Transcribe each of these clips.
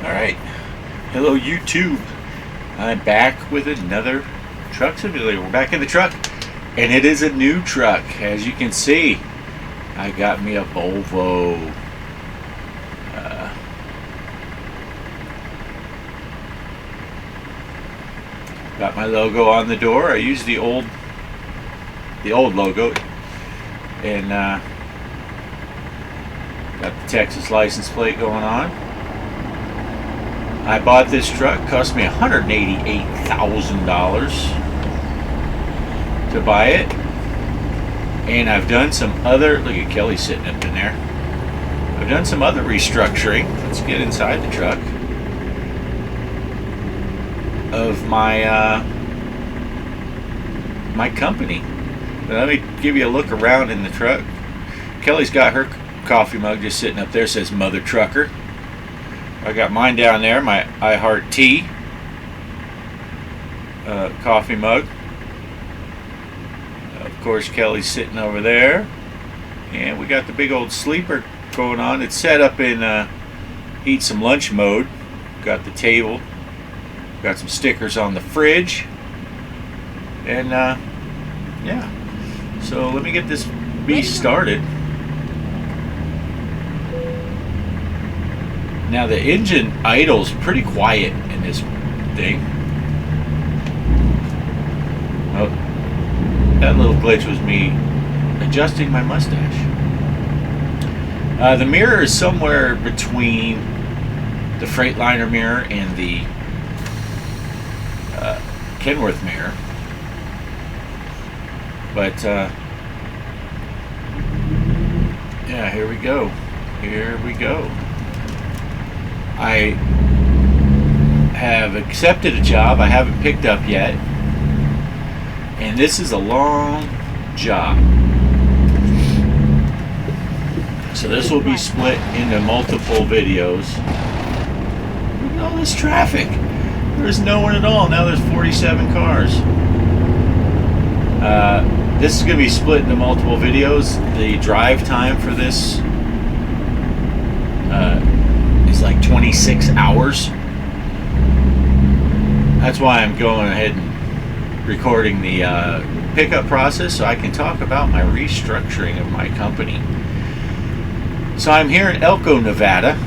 Alright, hello YouTube. I'm back with another truck simulator. We're back in the truck, and it is a new truck. As you can see, I got me a Volvo. Got my logo on the door. I used the old logo, and got the Texas license plate going on. I bought this truck, cost me $188,000 to buy it. And I've done some other, look at Kelly sitting up in there. I've done some other restructuring. Let's get inside the truck. Of my my company. Let me give you a look around in the truck. Kelly's got her coffee mug just sitting up there, says Mother Trucker. I got mine down there, my I Heart Tea coffee mug. Of course, Kelly's sitting over there. And we got the big old sleeper going on. It's set up in eat some lunch mode. Got the table. Got some stickers on the fridge. And yeah. So let me get this beast started. Now the engine idles pretty quiet in this thing. Oh, that little glitch was me adjusting my mustache. The mirror is somewhere between the Freightliner mirror and the Kenworth mirror. But yeah, here we go. Here we go. I have accepted a job I haven't picked up yet, and this is a long job. So this will be split into multiple videos. Look at all this traffic. There's no one at all. Now there's 47 cars. This is going to be split into multiple videos. The drive time for this is like 26 hours. That's why I'm going ahead and recording the pickup process so I can talk about my restructuring of my company. So I'm here in Elko, Nevada,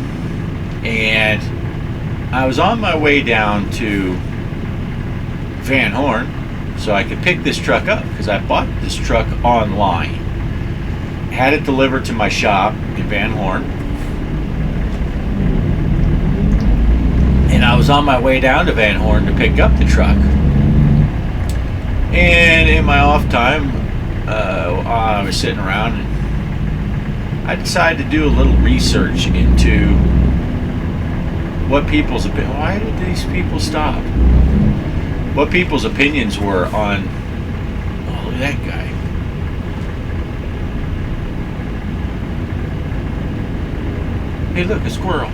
and I was on my way down to Van Horn so I could pick this truck up because I bought this truck online. Had it delivered to my shop in Van Horn. And I was on my way down to Van Horn to pick up the truck. And in my off time, I was sitting around and I decided to do a little research into what people's opinions. Why did these people stop? What people's opinions were on. Oh, look at that guy. Hey, look, a squirrel.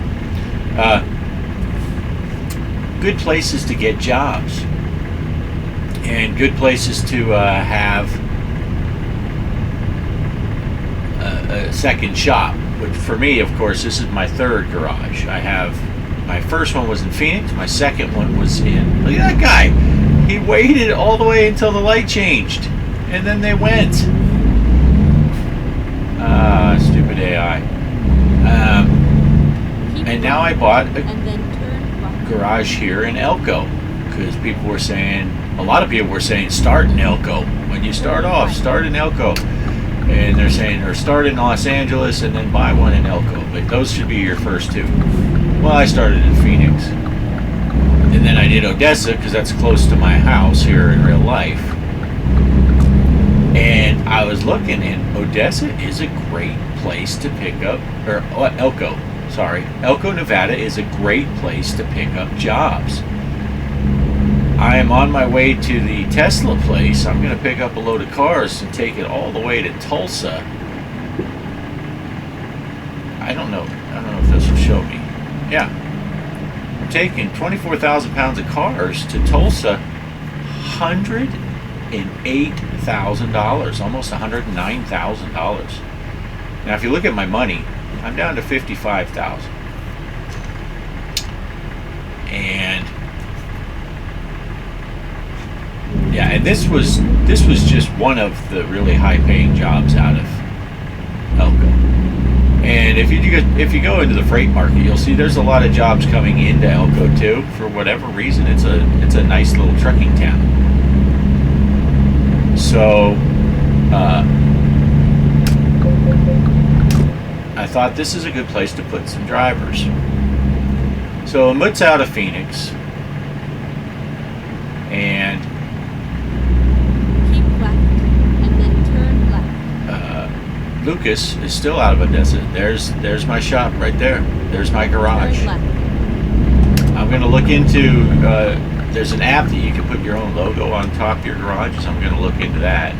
Good places to get jobs, and good places to have a second shop. Which for me, of course, this is my third garage. I have. My first one was in Phoenix. My second one was in... Look at that guy. He waited all the way until the light changed. And then they went. Stupid AI. And now I bought a garage here in Elko. Because people were saying... A lot of people were saying, start in Elko. When you start off, start in Elko. And they're saying, or start in Los Angeles and then buy one in Elko. But those should be your first two. Well, I started in Phoenix, and then I did Odessa because that's close to my house here in real life. And I was looking, and Odessa is a great place to pick up, or Elko, Nevada is a great place to pick up jobs. I am on my way to the Tesla place. I'm going to pick up a load of cars and take it all the way to Tulsa. I don't know if this will show me. Yeah, I'm taking 24,000 pounds of cars to Tulsa, $108,000, almost $109,000. Now, if you look at my money, I'm down to $55,000. And this was just one of the really high-paying jobs out of Elko. And if you go into the freight market, you'll see there's a lot of jobs coming into Elko too. For whatever reason, it's a nice little trucking town. So I thought this is a good place to put some drivers. So Mut's out of Phoenix, and keep left and then turn left. Lucas is still out of Odessa. There's my shop right there. There's my garage. Turn left. I'm going to look into, there's an app that you can put your own logo on top of your garage, so I'm going to look into that.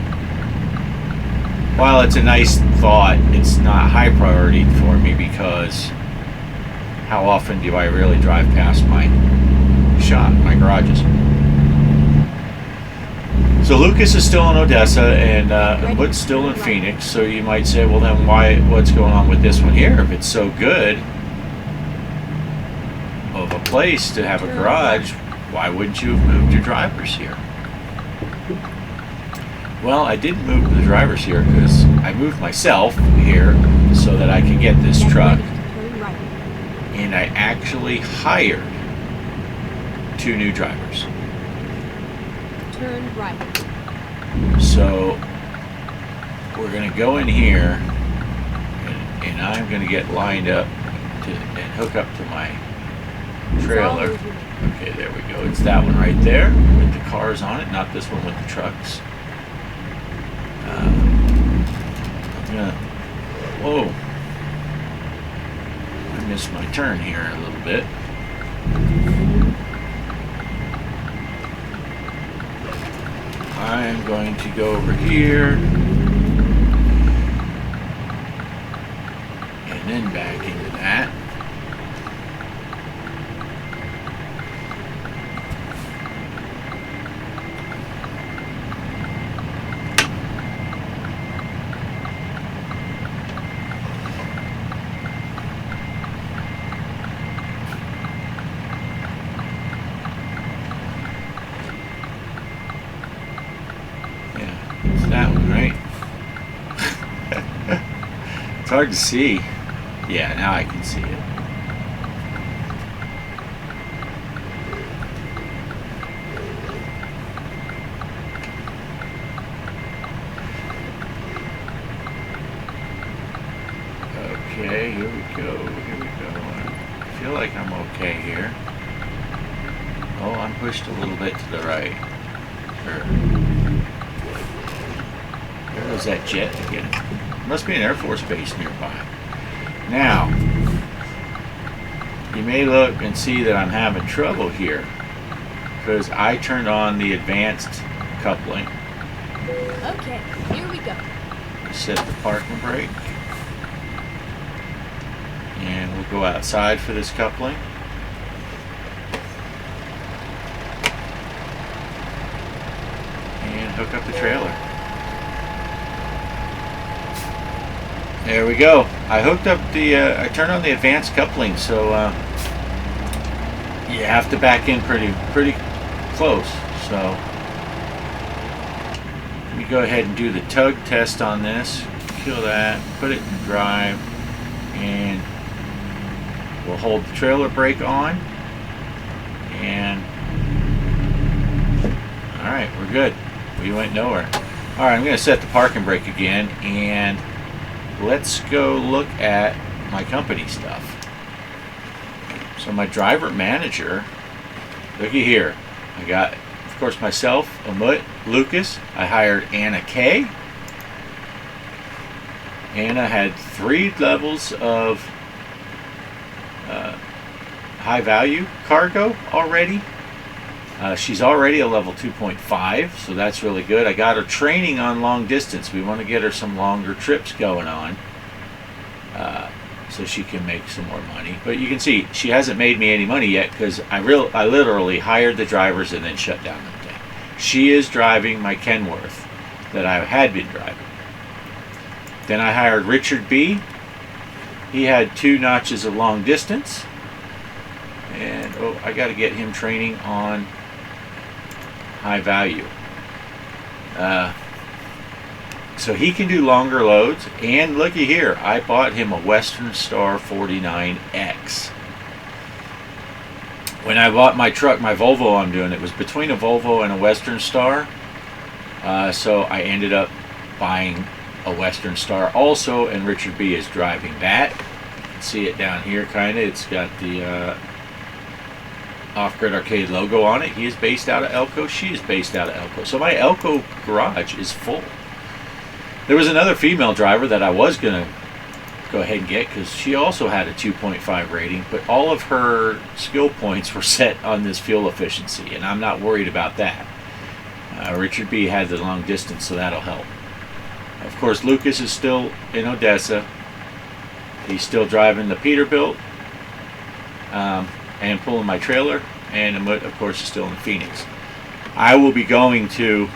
While it's a nice thought, it's not high priority for me because how often do I really drive past my shop, my garages? So Lucas is still in Odessa, and Mut's still in Phoenix. So you might say, well, then what's going on with this one here? If it's so good of a place to have a garage, why wouldn't you have moved your drivers here? Well, I didn't move the drivers here because I moved myself here so that I could get this truck. And I actually hired 2 new drivers. Turn right. So we're going to go in here, and I'm going to get lined up and hook up to my trailer. Okay, there we go. It's that one right there with the cars on it, not this one with the trucks. Whoa. I missed my turn here a little bit. I'm going to go over here and then back into that. It's hard to see. Yeah, now I can see it. Okay, here we go. I feel like I'm okay here. Oh, I'm pushed a little bit to the right. Sure. There goes that jet again. Must be an Air Force base nearby. Now, you may look and see that I'm having trouble here because I turned on the advanced coupling. Okay, here we go. Set the parking brake. And we'll go outside for this coupling. And hook up the trailer. There we go. I hooked up the, I turned on the advanced coupling, so you have to back in pretty close. So let me go ahead and do the tug test on this. Kill that, put it in drive, and we'll hold the trailer brake on. And all right, we're good. We went nowhere. All right, I'm going to set the parking brake again, and let's go look at my company stuff. So my driver manager, looky here. I got, of course, myself, Amut, Lucas. I hired Anna K. Anna had 3 levels of high value cargo already. She's already a level 2.5, so that's really good. I got her training on long distance. We want to get her some longer trips going on so she can make some more money. But you can see she hasn't made me any money yet because I literally hired the drivers and then shut down the thing. She is driving my Kenworth that I had been driving. Then I hired Richard B. He had 2 notches of long distance. And I got to get him training on high value. So he can do longer loads. And looky here, I bought him a Western Star 49X. When I bought my truck, my Volvo I'm doing, it was between a Volvo and a Western Star. So I ended up buying a Western Star also, and Richard B is driving that. You can see it down here kind of. It's got the Off-Grid Arcade logo on it. He is based out of Elko. She is based out of Elko. So my Elko garage is full. There was another female driver that I was going to go ahead and get because she also had a 2.5 rating, but all of her skill points were set on this fuel efficiency, and I'm not worried about that. Richard B had the long distance, so that'll help. Of course, Lucas is still in Odessa. He's still driving the Peterbilt and pulling my trailer, and Amut, of course, is still in Phoenix. I will be going to...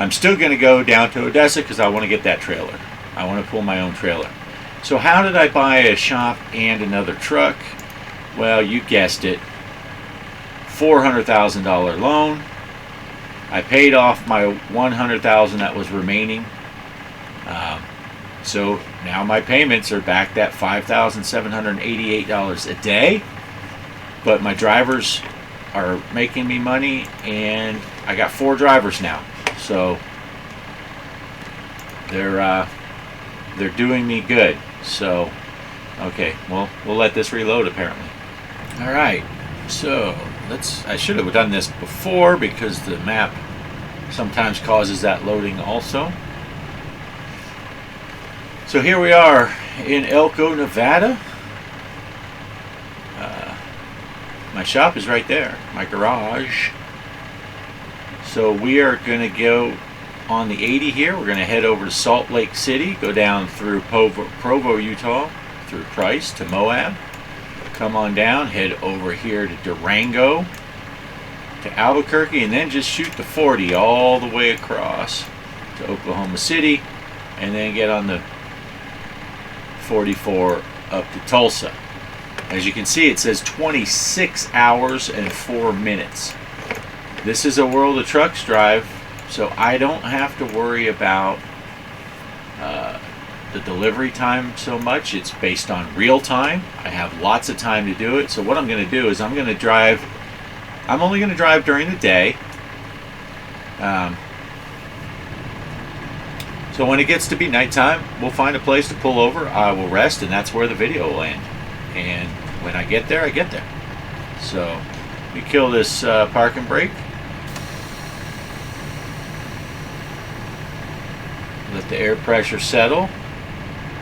I'm still going to go down to Odessa because I want to get that trailer. I want to pull my own trailer. So how did I buy a shop and another truck? Well, you guessed it. $400,000 loan. I paid off my $100,000 that was remaining. So now my payments are back at $5,788 a day. But my drivers are making me money, and I got 4 drivers now. So they're doing me good. So okay, well, we'll let this reload apparently. All right, so I should have done this before because the map sometimes causes that loading also. So here we are in Elko, Nevada. My shop is right there, my garage. So we are going to go on the 80 here. We're going to head over to Salt Lake City, go down through Provo, Utah, through Price to Moab. Come on down, head over here to Durango, to Albuquerque, and then just shoot the 40 all the way across to Oklahoma City, and then get on the 44 up to Tulsa. As you can see, it says 26 hours and 4 minutes. This is a World of Trucks drive, so I don't have to worry about the delivery time so much. It's based on real time. I have lots of time to do it. So what I'm going to do is I'm only going to drive during the day. So when it gets to be nighttime, we'll find a place to pull over. I will rest, and that's where the video will end. And when I get there, I get there. So we kill this parking brake. Let the air pressure settle,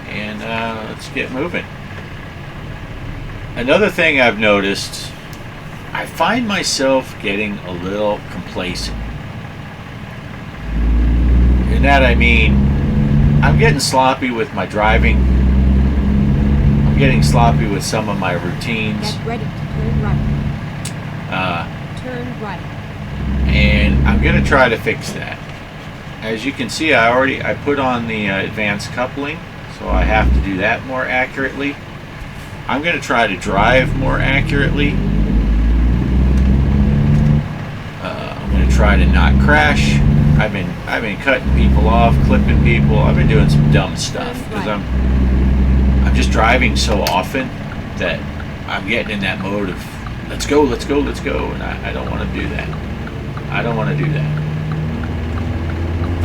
and let's get moving. Another thing I've noticed, I find myself getting a little complacent. In that I mean, I'm getting sloppy with my driving. I'm getting sloppy with some of my routines. Get ready to turn right. Turn right. And I'm going to try to fix that. As you can see, I put on the advanced coupling, so I have to do that more accurately. I'm going to try to drive more accurately. I'm going to try to not crash. I've been cutting people off, clipping people. I've been doing some dumb stuff because I'm just driving so often that I'm getting in that mode of let's go, let's go, let's go, and I don't want to do that. I don't want to do that.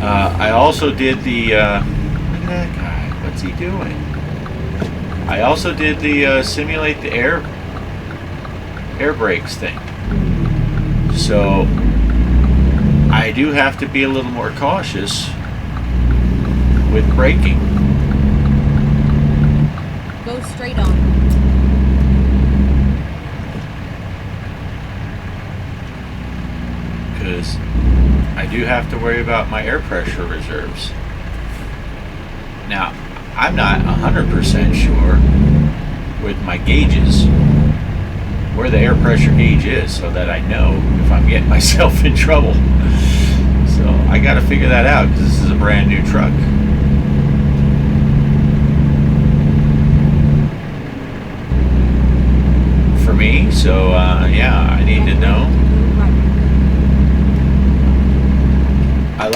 I also did the look at that guy. What's he doing? I also did the simulate the air brakes thing. So I do have to be a little more cautious with braking. Go straight on. Because I do have to worry about my air pressure reserves. Now, I'm not 100% sure with my gauges where the air pressure gauge is so that I know if I'm getting myself in trouble. So I got to figure that out because this is a brand new truck. For me, so yeah, I need to know. I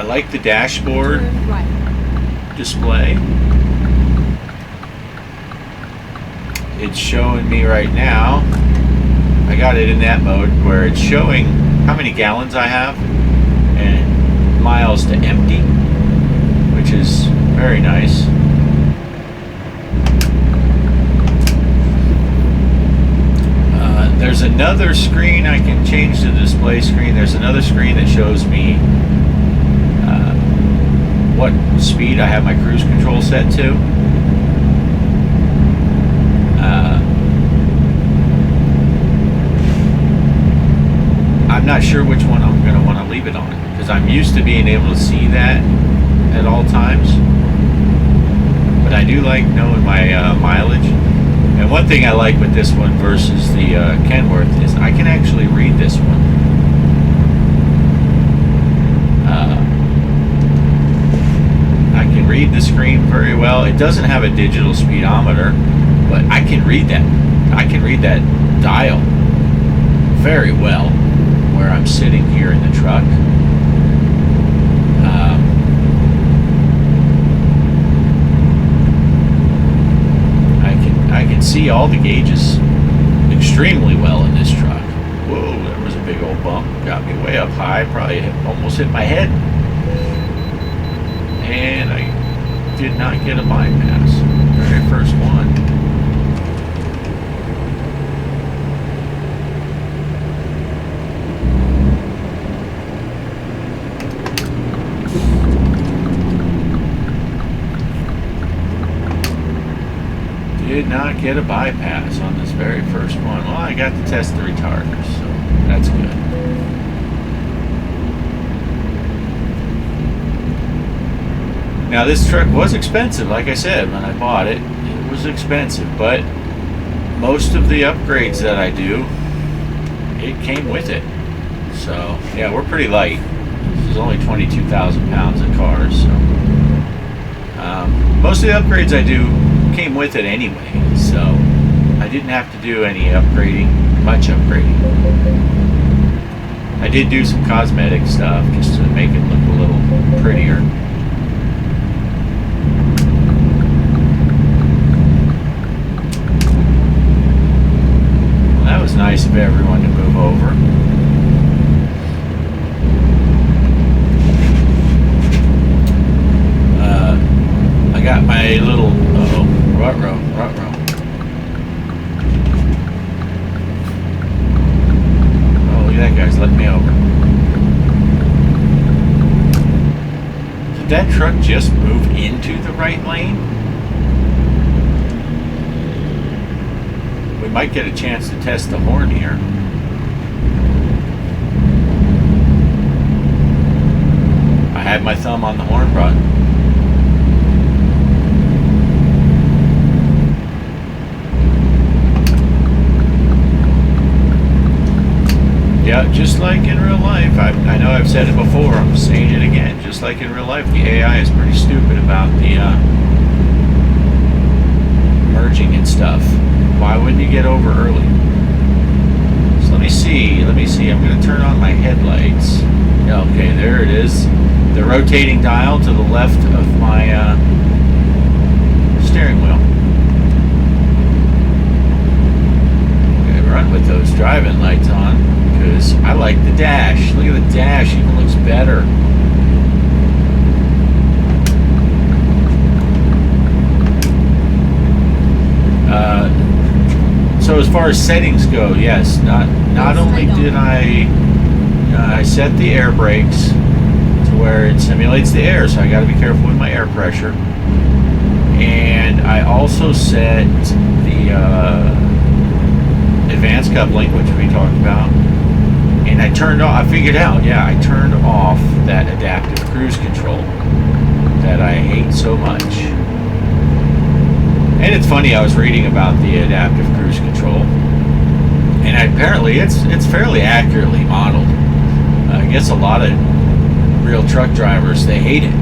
like the dashboard Turn right. display. It's showing me right now. I got it in that mode where it's showing how many gallons I have and miles to empty, which is very nice. There's another screen I can change the display screen. There's another screen that shows me what speed I have my cruise control set to. I'm not sure which one I'm going to want to leave it on because I'm used to being able to see that at all times. But I do like knowing my mileage. And one thing I like with this one versus the Kenworth is I can actually read this one. I can read the screen very well. It doesn't have a digital speedometer, but I can read that. I can read that dial very well where I'm sitting here in the truck. I can see all the gauges extremely well in this truck. Whoa, there was a big old bump. Got me way up high. Probably almost hit my head. And I did not get a bypass. Very first one. Did not get a bypass on this very first one. Well, I got to test the retarders, so that's good. Now this truck was expensive, like I said, when I bought it. It was expensive, but most of the upgrades that I do, it came with it. So, yeah, we're pretty light. This is only 22,000 pounds of cars, so. Most of the upgrades I do came with it anyway, so I didn't have to do any upgrading, much upgrading. I did do some cosmetic stuff just to make it look a little prettier. Well, that was nice of everyone to move over. I got my little rut-row. Oh, look at that guy's letting me over. Did that truck just move into the right lane? We might get a chance to test the horn here. I had my thumb on the horn button. Yeah, just like in real life, I know I've said it before, I'm saying it again, just like in real life, the AI is pretty stupid about the merging and stuff. Why wouldn't you get over early? So let me see, I'm going to turn on my headlights. Yeah, okay, there it is. The rotating dial to the left of my steering wheel. Okay, run with those driving lights on. Because I like the dash. Look at the dash, even looks better. So as far as settings go, yes, not only did I set the air brakes to where it simulates the air, so I got to be careful with my air pressure, and I also set the advanced coupling, which we talked about. And I turned off, I figured out, yeah, I turned off that adaptive cruise control that I hate so much. And it's funny, I was reading about the adaptive cruise control, and apparently it's fairly accurately modeled. I guess a lot of real truck drivers, they hate it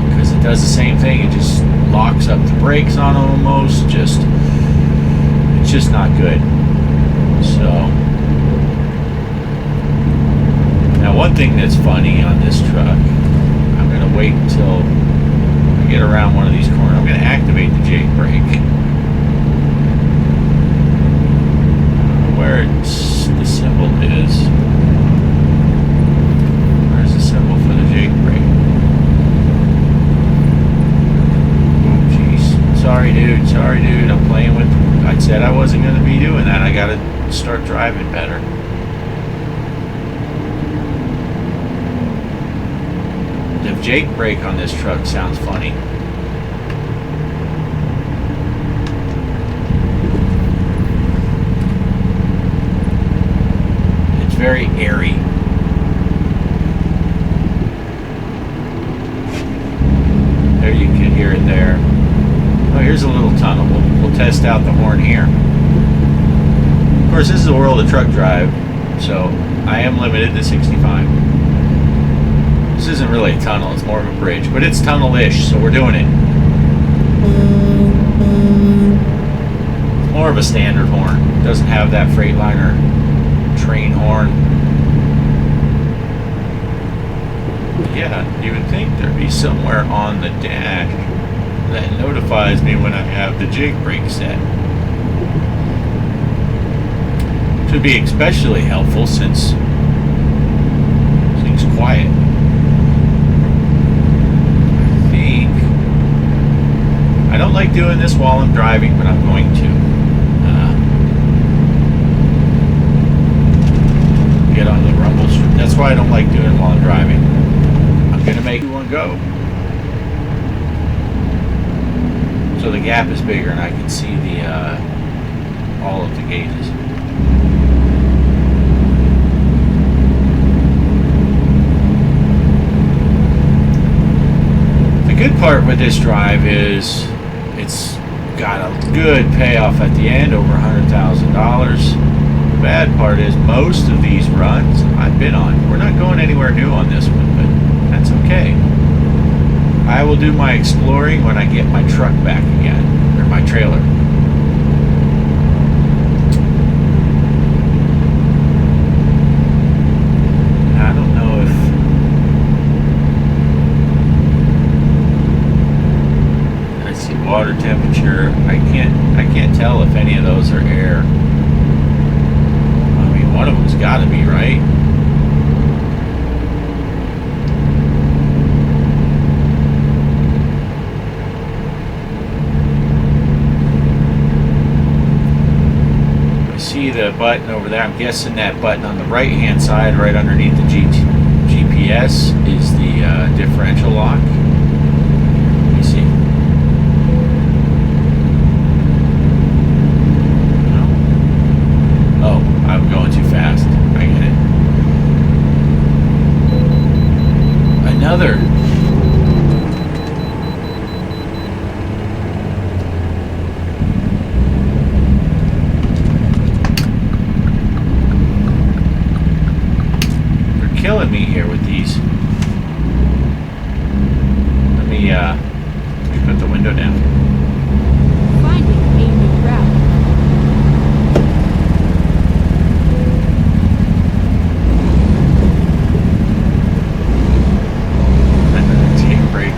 because it does the same thing. It just locks up the brakes on them almost. It's just not good. So one thing that's funny on this truck, I'm going to wait until I get around one of these corners. I'm going to activate the Jake brake. I don't know where the symbol is. Where's the symbol for the Jake brake? Oh, jeez. Sorry, dude. I'm playing with... I said I wasn't going to be doing that. I got to start driving better. The Jake brake on this truck sounds funny. It's very airy. There, you can hear it there. Oh, here's a little tunnel. We'll test out the horn here. Of course, this is a world of truck drive, so I am limited to 65. This isn't really a tunnel, it's more of a bridge, but it's tunnel-ish, so we're doing it. It's more of a standard horn. It doesn't have that Freightliner train horn. Yeah, you would think there'd be somewhere on the dash that notifies me when I have the Jake brake set. Should be especially helpful since things quiet. I don't like doing this while I'm driving, but I'm going to. Get on the rumble strip. That's why I don't like doing it while I'm driving. I'm going to make one go. So the gap is bigger and I can see the all of the gauges. The good part with this drive is it's got a good payoff at the end, over $100,000. The bad part is most of these runs I've been on, we're not going anywhere new on this one, but that's okay. I will do my exploring when I get my truck back again, or my trailer. I don't know if... Let's see, water temperature. I can't tell if any of those are air. I mean, one of them's got to be, right? See the button over there. I'm guessing that button on the right hand side right underneath the GPS is the differential lock. Let me see. No. Oh, I'm going too fast. I get it. Another. Killing me here with these. Let me put the window down. Finding a new route. Take a break.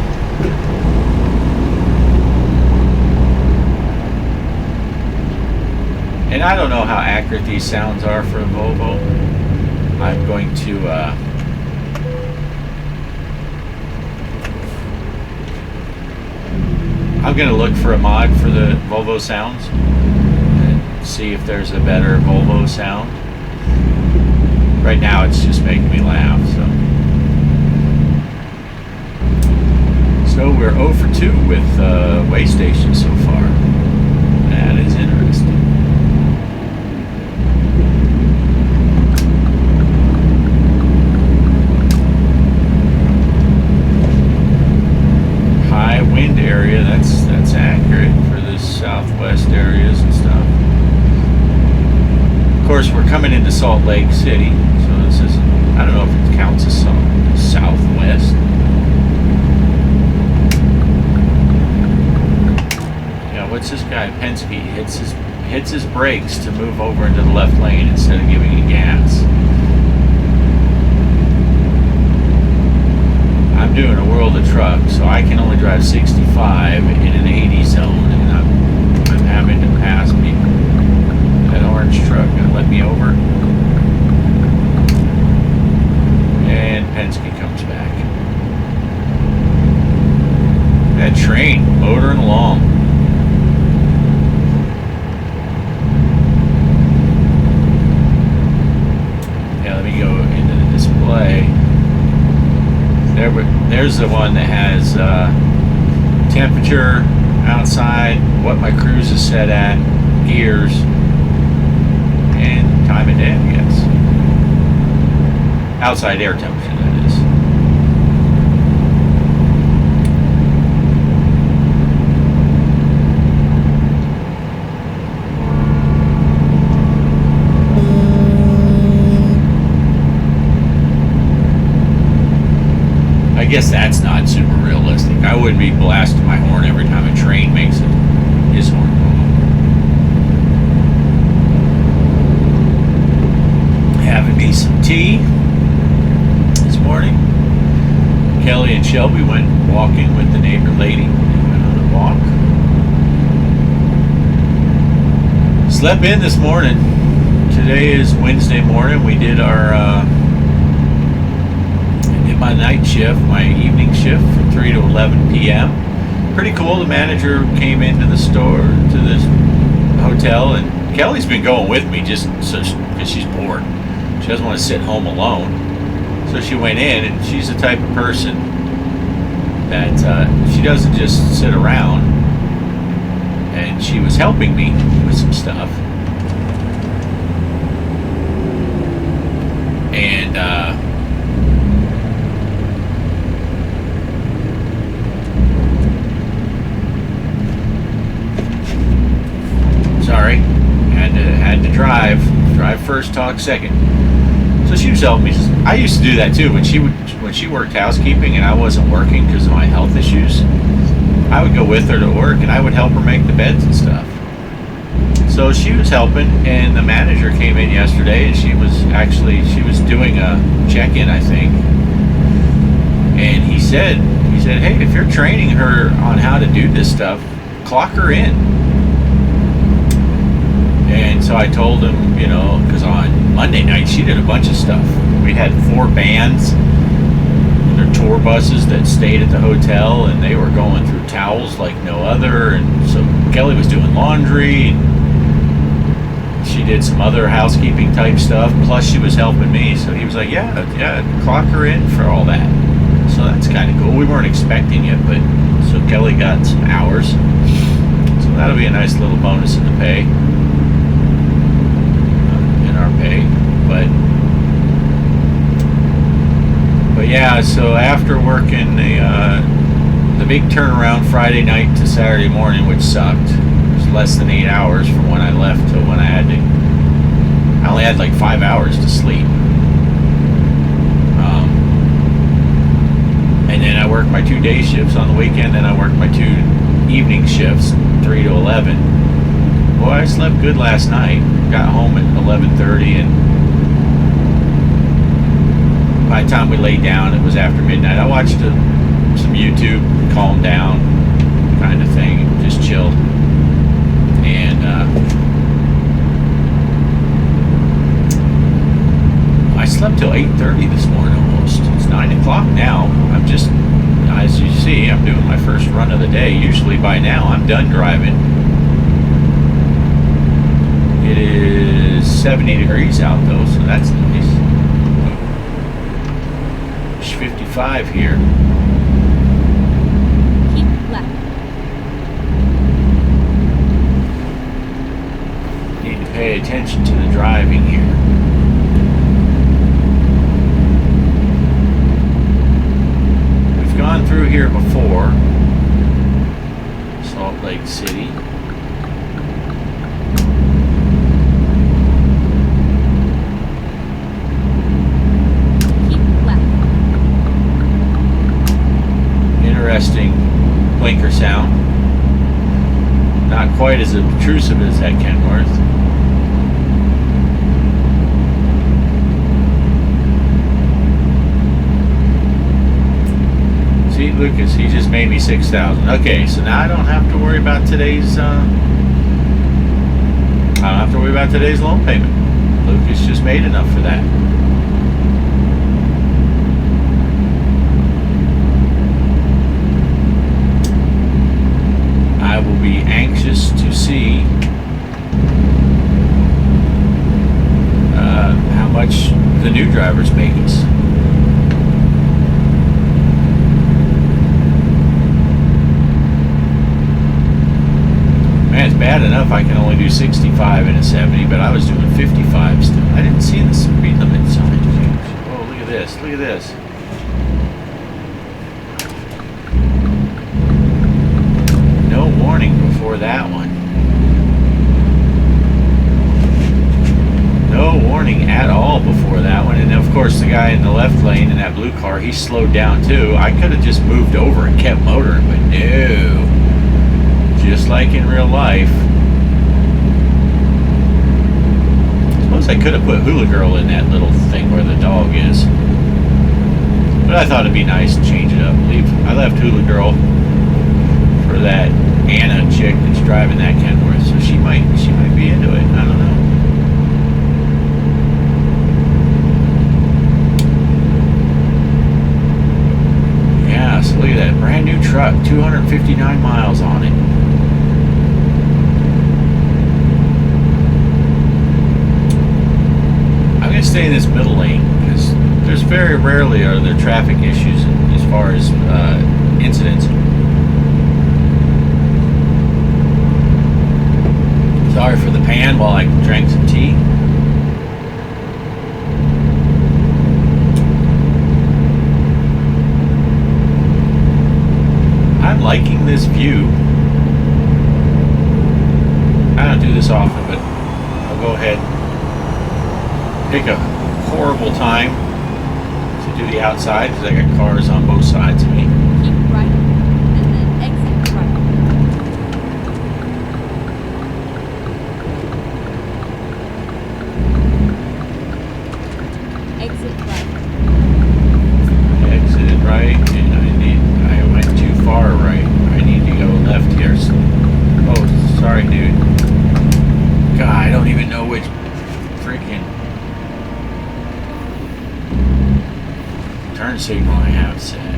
And I don't know how accurate these sounds are for a Volvo. I'm going to look for a mod for the Volvo sounds and see if there's a better Volvo sound. Right now it's just making me laugh. So we're 0 for 2 with way stations so far. That is interesting. Wind area, that's accurate for the southwest areas and stuff. Of course, we're coming into Salt Lake City, so this is, I don't know if it counts as some southwest. Yeah, what's this guy Penske? Hits his brakes to move over into the left lane instead of giving it gas. doing a world of truck, so I can only drive 65 in an 80 zone, and I'm having to pass people. That orange truck gonna let me over, and Penske comes back. That train motoring along. Yeah, let me go into the display. There's the one that has temperature outside, what my cruise is set at, gears, and time of day, I guess. Outside air temperature, that is. I guess that's not super realistic. I wouldn't be blasting my horn every time a train makes his horn go off. Having me some tea this morning. Kelly and Shelby went walking with the neighbor lady. They went on a walk. Slept in this morning. Today is Wednesday morning. We did my night shift, my evening shift from 3 to 11 p.m. Pretty cool. The manager came into the store, to this hotel, and Kelly's been going with me just so because she's bored. She doesn't want to sit home alone. So she went in, and she's the type of person that she doesn't just sit around. And she was helping me with some stuff. And sorry, had to drive first, talk second. So she was helping me. I used to do that too when she worked housekeeping and I wasn't working because of my health issues. I would go with her to work and I would help her make the beds and stuff. So she was helping, and the manager came in yesterday, and she was doing a check-in, I think. And he said, hey, if you're training her on how to do this stuff, clock her in. And so I told him, because on Monday night she did a bunch of stuff. We had 4 bands, their tour buses that stayed at the hotel, and they were going through towels like no other. And so Kelly was doing laundry. She did some other housekeeping type stuff. Plus she was helping me. So he was like, yeah, clock her in for all that. So that's kind of cool. We weren't expecting it, but so Kelly got some hours. So that'll be a nice little bonus in the pay. In our pay. But yeah, so after working the big turnaround Friday night to Saturday morning, which sucked. It was less than 8 hours from when I left to when I only had like 5 hours to sleep. And then I worked my 2 day shifts on the weekend, then I worked my 2 evening shifts, 3 to 11. Boy, I slept good last night. Got home at 11:30, and by the time we laid down, it was after midnight. I watched some YouTube, calm down kind of thing, just chill. And I slept till 8:30 this morning almost. It's 9 o'clock now. I'm just, as you see, I'm doing my first run of the day. Usually by now I'm done driving. It is 70 degrees out though, so that's nice. It's 55 here. Keep left. Need to pay attention to the driving here. We've gone through here before. Salt Lake City. Interesting blinker sound. Not quite as obtrusive as that Kenworth. Lucas, he just made me 6,000. Okay, so now I don't have to worry about today's. I don't have to worry about today's loan payment. Lucas just made enough for that. I will be anxious to see how much the new drivers make us. Man, it's bad enough I can only do 65 in a 70, but I was doing 55 still. I didn't see the speed limit sign. Oh, look at this. Look at this. No warning before that one. No warning at all before that one. And of course the guy in the left lane in that blue car, he slowed down too. I could have just moved over and kept motoring, but no. Just like in real life. Suppose I could have put Hula Girl in that little thing where the dog is. But I thought it'd be nice to change it up. I left Hula Girl for that Anna chick that's driving that Kenworth, so she might be into it. I don't know. Yeah, so look at that brand new truck, 259 miles on it. I'm gonna stay in this middle lane because there's very rarely are there traffic issues as far as incidents. Sorry for the pan while I drank some tea. I'm liking this view. I don't do this often, but I'll go ahead and pick a horrible time to do the outside because I got cars on both sides of me. Keep right, and then exit right. Exit right. Exited right, and I went too far right. I need to go left here. Oh, sorry, dude. God, I don't even know which freaking turn signal I have set.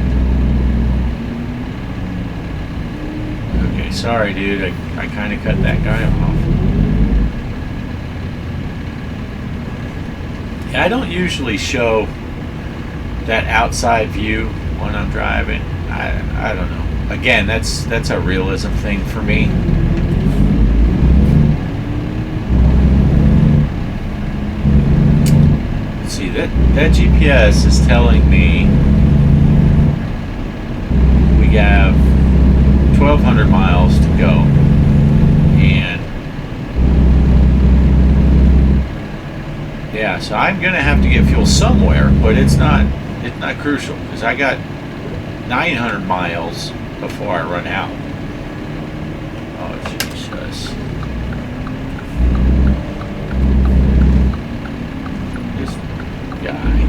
Okay, sorry, dude. I kind of cut that guy off. Yeah, I don't usually show that outside view when I'm driving. I don't know. Again, that's a realism thing for me. Let's see, that GPS is telling me we have 1,200 miles to go, and yeah, so I'm gonna have to get fuel somewhere, but it's not crucial because I got 900 miles before I run out. Oh Jesus! This guy.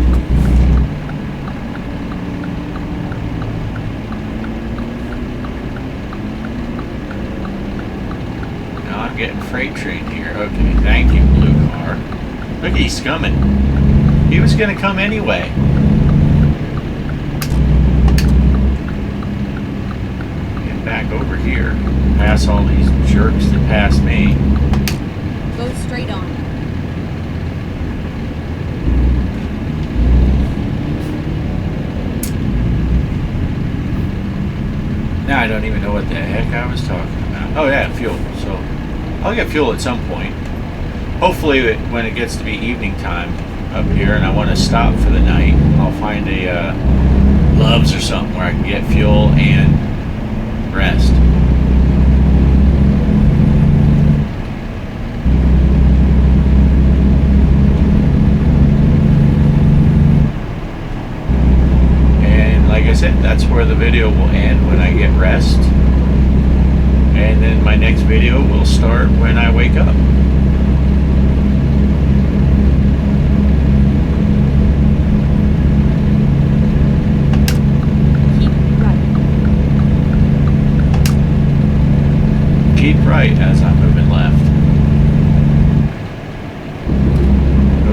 Now I'm getting freight train here. Okay, thank you, blue car. Look, he's coming. He was gonna come anyway. Back over here, pass all these jerks that passed me. Go straight on. Now I don't even know what the heck I was talking about. Oh yeah, fuel. So I'll get fuel at some point. Hopefully when it gets to be evening time up here and I want to stop for the night, I'll find a Love's or something where I can get fuel and rest. And like I said, that's where the video will end, when I get rest. And then my next video will start when I wake up. Keep right. keep right as I'm moving left.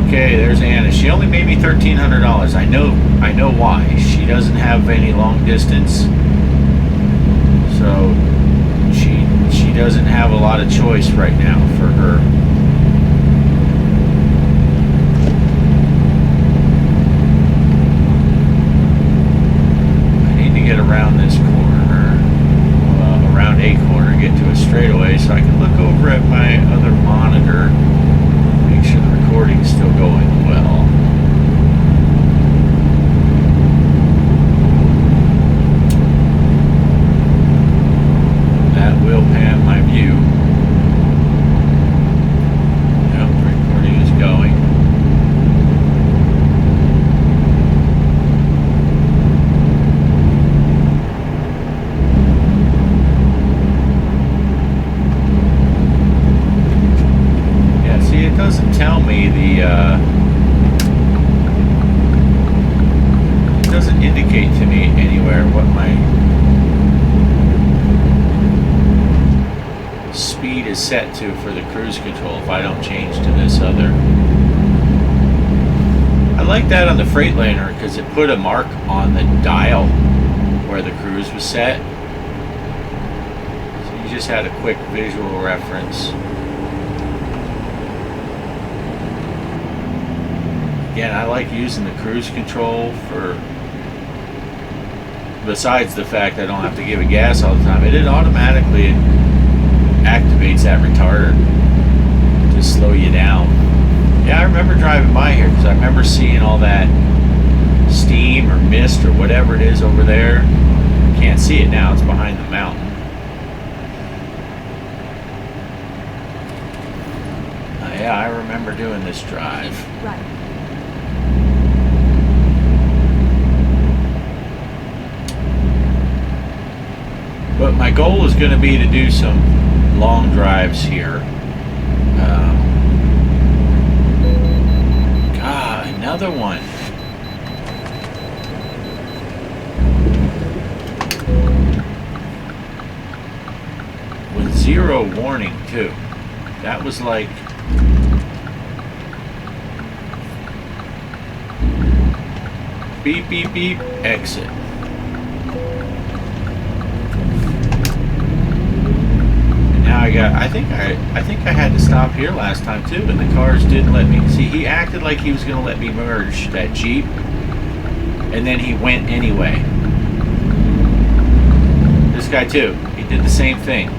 Okay, there's Anna. She only made me $1,300. I know why. She doesn't have any long distance, so she doesn't have a lot of choice right now for her. I need to get around this corner, around a corner, get to a straightaway so I can look over at my other monitor. Make sure the recording's still going well. That will pan my view. Yep, the recording is going. It doesn't tell me it doesn't indicate to me anywhere what my speed is set to for the cruise control if I don't change to this other. I like that on the Freightliner because it put a mark on the dial where the cruise was set, so you just had a quick visual reference. Again, I like using the cruise control for, besides the fact I don't have to give it gas all the time, it automatically activates that retarder to slow you down. Yeah, I remember driving by here because I remember seeing all that steam or mist or whatever it is over there. Can't see it now, it's behind the mountain. Yeah, I remember doing this drive. Right. But my goal is going to be to do some long drives here. God, another one. With zero warning, too. That was like... beep, beep, beep, exit. I think I had to stop here last time too, and the cars didn't let me. See, he acted like he was going to let me merge that Jeep, and then he went anyway. This guy too, he did the same thing.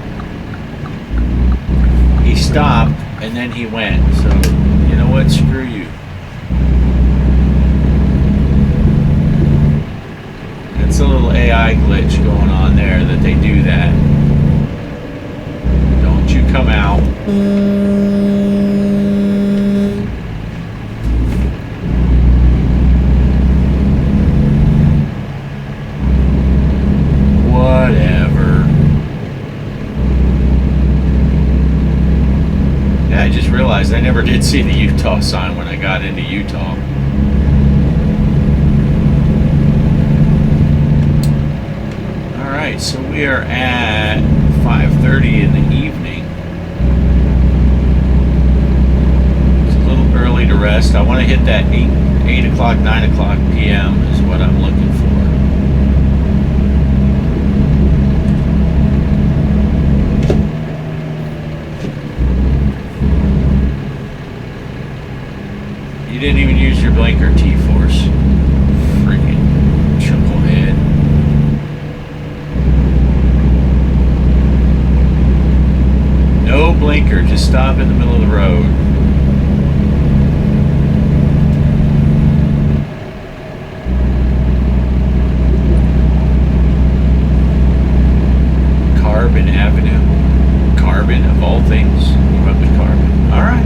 He stopped, and then he went. So, you know what? Screw you. It's a little AI glitch going on there that they do that. You come out. Whatever. Yeah, I just realized I never did see the Utah sign when I got into Utah. Alright, so we are at 5:30 in the evening. Early to rest. I want to hit that 8 o'clock, 9 o'clock p.m. is what I'm looking for. You didn't even use your blinker, T-Force. Freaking chucklehead. No blinker, just stop in the middle of the road. Carbon Avenue. Carbon, of all things. You went with Carbon. Alright.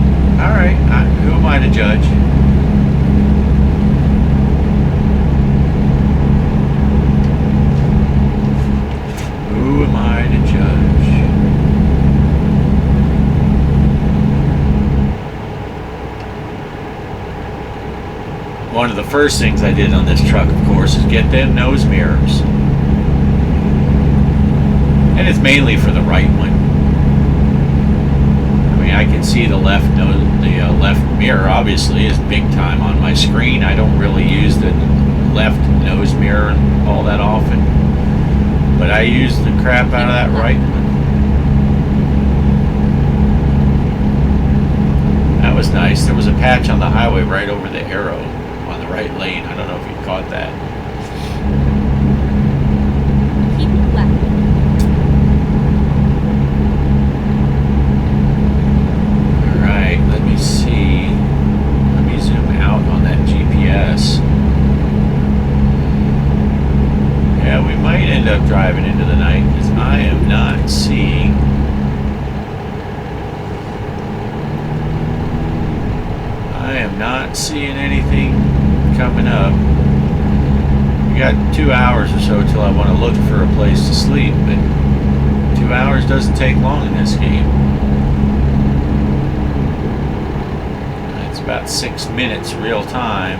Who am I to judge? Who am I to judge? One of the first things I did on this truck, of course, is get them nose mirrors. And it's mainly for the right one. can see the left left mirror obviously is big time on my screen. I don't really use the left nose mirror all that often, but I use the crap out of that right one. That was nice. There was a patch on the highway right over the arrow on the right lane. I don't know if you caught that. Keep left. Alright, let me see. Let me zoom out on that GPS. Yeah, we might end up driving into the night because I am not seeing anything coming up. We got 2 hours or so till I want to look for a place to sleep, but 2 hours doesn't take long in this game. It's about 6 minutes real time.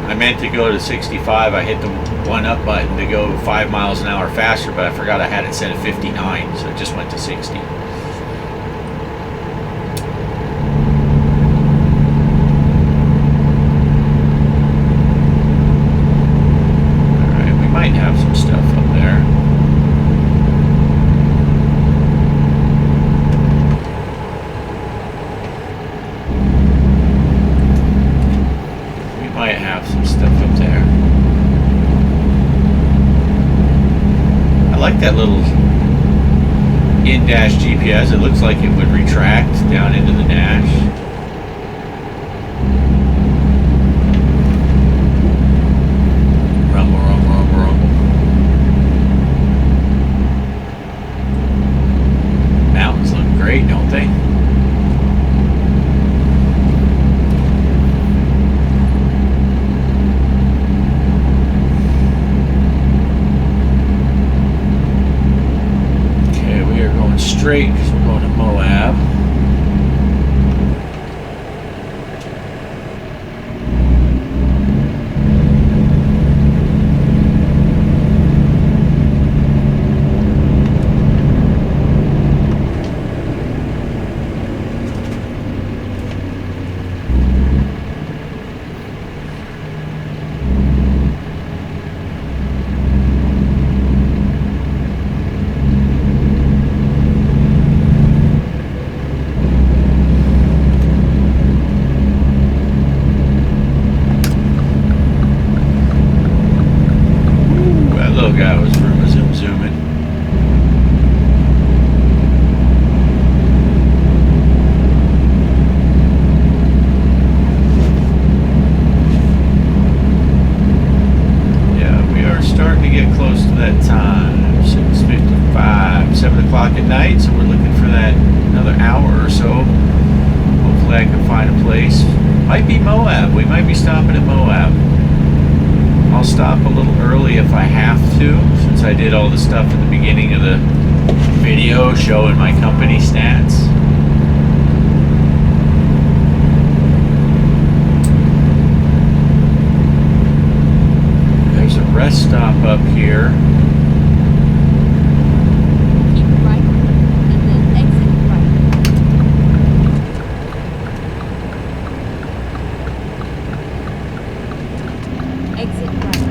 I meant to go to 65. I hit the one up button to go 5 miles an hour faster, but I forgot I had it set at 59, so it just went to 60. Alright, we might have some stuff up there. Might have some stuff up there. I like that little in-dash GPS. It looks like it would retract down into the dash. Rumble, rumble, rumble, rumble. Mountains look great, don't they? Straight because we're going to Moab. Guy was zooming. Yeah, we are starting to get close to that time. 6:55, 7 o'clock at night. So we're looking for that another hour or so. Hopefully, I can find a place. Might be Moab. We might be stopping at Moab. I'll stop a little early if I have to, since I did all the stuff at the beginning of the video showing my company stats. There's a rest stop up here. Keep right, and then exit right. Exit right.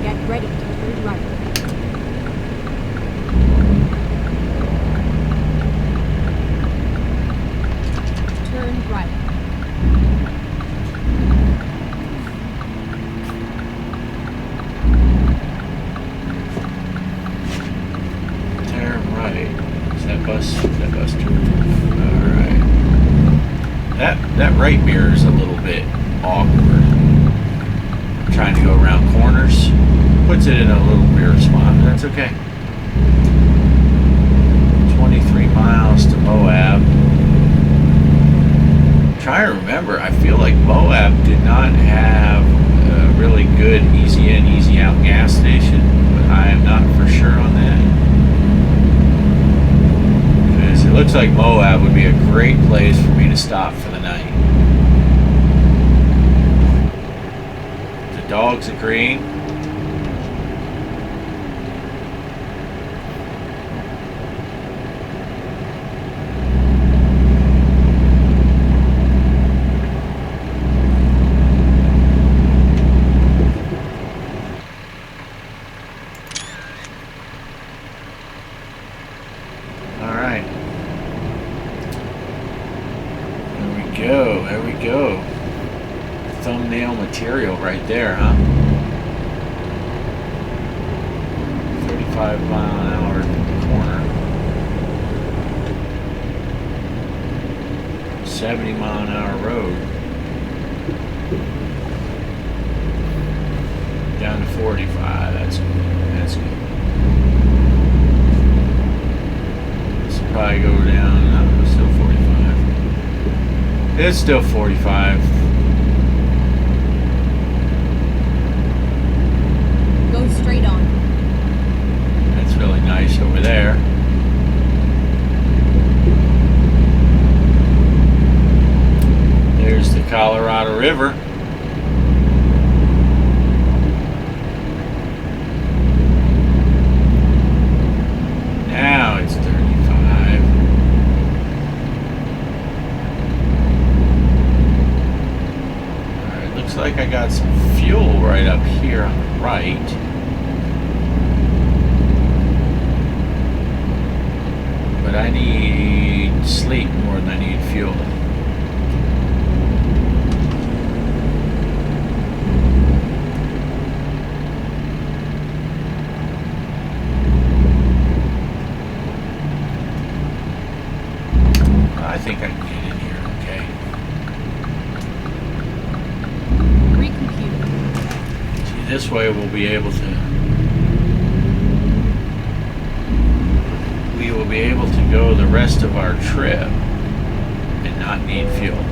Get ready to turn right. Turn right. Turn right. Is that bus? That bus turn. Alright. That right mirror is a little bit awkward. I'm trying to go around corners. Puts it in a little weird spot, but that's okay. 23 miles to Moab. I'm trying to remember, I feel like Moab did not have a really good easy in, easy out gas station, but I am not for sure on that. Because it looks looks like Moab would be a great place for me to stop for the night. The dog's agreeing. There we go. Thumbnail material right there, huh? 35 mile an hour corner. 70 mile an hour road. Down to 45. That's good. That's good. This will probably go down. No, it's still 45. It's still 45. Go straight on. That's really nice over there. There's the Colorado River. Now it's 35. Alright, looks like I got some fuel right up here on the right. But I need sleep more than I need fuel. I think I can get in here, okay. Recompute. See, this way we'll be able to go the rest of our trip and not need fuel.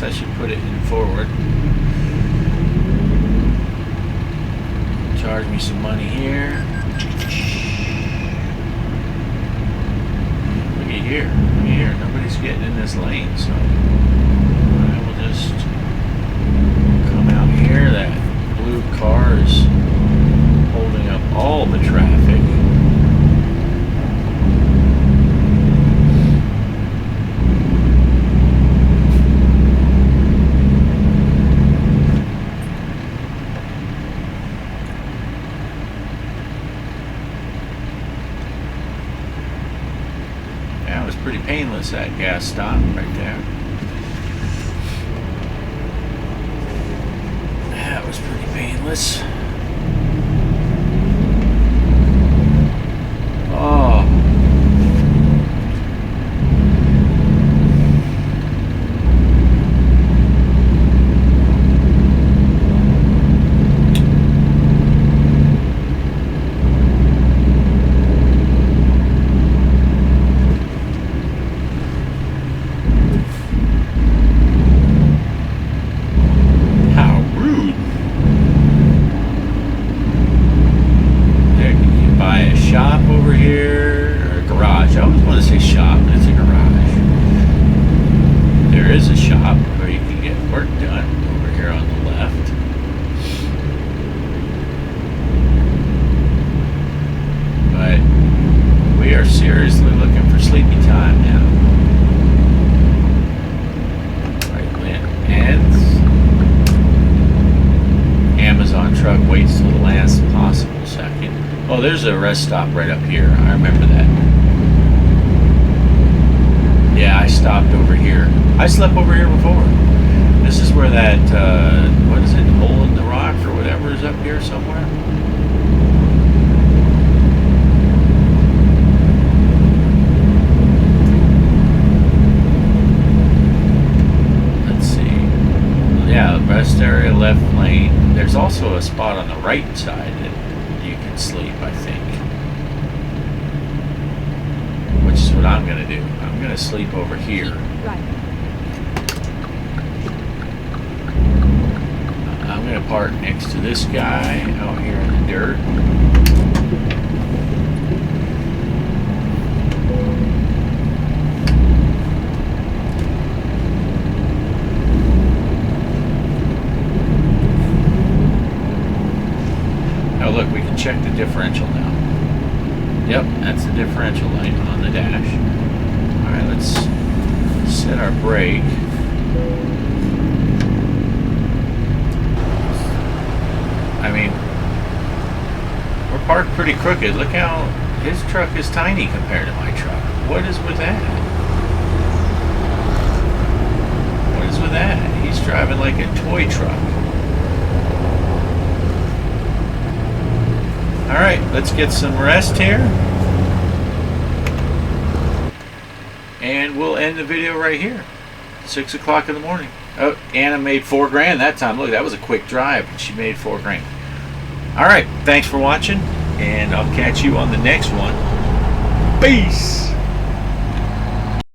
I should put it in forward. Charge me some money here. Look at here. Look at here. Nobody's getting in this lane, so I will just come out here. That blue car is holding up all the traffic. Pretty painless, that gas stop right there. That was pretty painless. Oh. Seriously looking for sleepy time now. Right when it ends, Amazon truck waits till the last possible second. Oh, there's a rest stop right up here. I remember that. Yeah, I stopped over here. I slept over here before. This is where that, what is it, hole in the rock or whatever is up here somewhere. left lane. There's also a spot on the right side that you can sleep, I think. Which is what I'm going to do. I'm going to sleep over here. Right. I'm going to park next to this guy out here in the dirt. Oh, look, we can check the differential now. Yep, that's the differential light on the dash. Alright, let's set our brake. I mean, we're parked pretty crooked. Look how his truck is tiny compared to my truck. What is with that? What is with that? He's driving like a toy truck. Alright, let's get some rest here. And we'll end the video right here. 6 o'clock in the morning. Oh, Anna made $4,000 that time. Look, that was a quick drive. She made $4,000. Alright, thanks for watching. And I'll catch you on the next one. Peace!